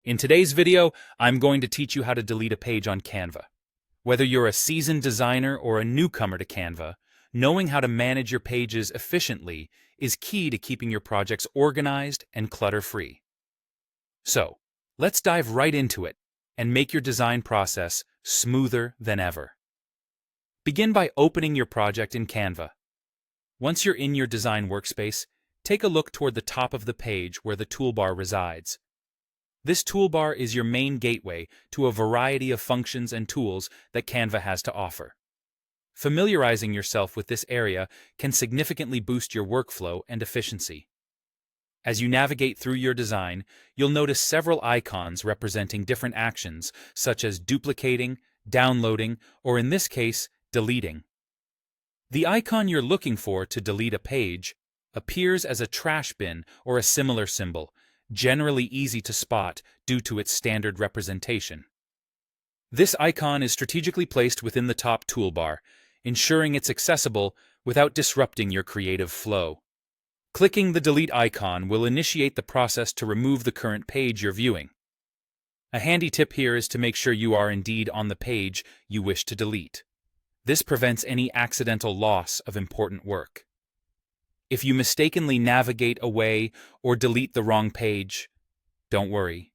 In today's video, I'm going to teach you how to delete a page on Canva. Whether you're a seasoned designer or a newcomer to Canva, knowing how to manage your pages efficiently is key to keeping your projects organized and clutter-free. So, let's dive right into it and make your design process smoother than ever. Begin by opening your project in Canva. Once you're in your design workspace, take a look toward the top of the page where the toolbar resides. This toolbar is your main gateway to a variety of functions and tools that Canva has to offer. Familiarizing yourself with this area can significantly boost your workflow and efficiency. As you navigate through your design, you'll notice several icons representing different actions, such as duplicating, downloading, or in this case, deleting. The icon you're looking for to delete a page appears as a trash bin or a similar symbol, generally easy to spot due to its standard representation. This icon is strategically placed within the top toolbar, ensuring it's accessible without disrupting your creative flow. Clicking the delete icon will initiate the process to remove the current page you're viewing. A handy tip here is to make sure you are indeed on the page you wish to delete. This prevents any accidental loss of important work. If you mistakenly navigate away or delete the wrong page, don't worry.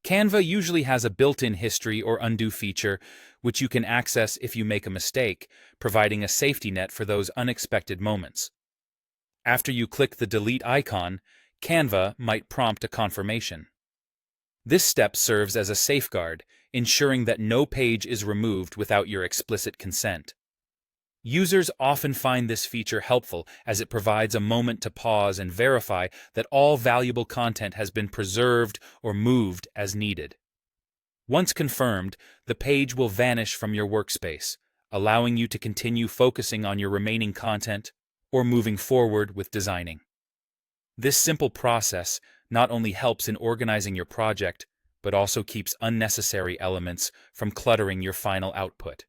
Canva usually has a built-in history or undo feature, which you can access if you make a mistake, providing a safety net for those unexpected moments. After you click the delete icon, Canva might prompt a confirmation. This step serves as a safeguard, ensuring that no page is removed without your explicit consent. Users often find this feature helpful as it provides a moment to pause and verify that all valuable content has been preserved or moved as needed. Once confirmed, the page will vanish from your workspace, allowing you to continue focusing on your remaining content or moving forward with designing. This simple process not only helps in organizing your project, but also keeps unnecessary elements from cluttering your final output.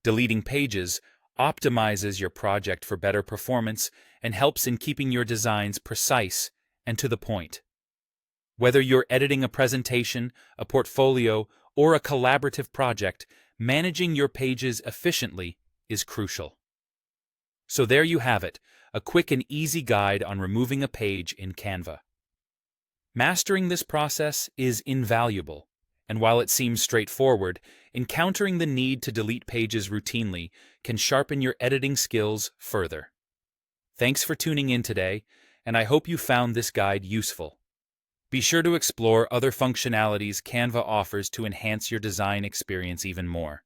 Deleting pages optimizes your project for better performance and helps in keeping your designs precise and to the point. Whether you're editing a presentation, a portfolio, or a collaborative project, managing your pages efficiently is crucial. So there you have it, a quick and easy guide on removing a page in Canva. Mastering this process is invaluable, and while it seems straightforward, encountering the need to delete pages routinely can sharpen your editing skills further. Thanks for tuning in today, and I hope you found this guide useful. Be sure to explore other functionalities Canva offers to enhance your design experience even more.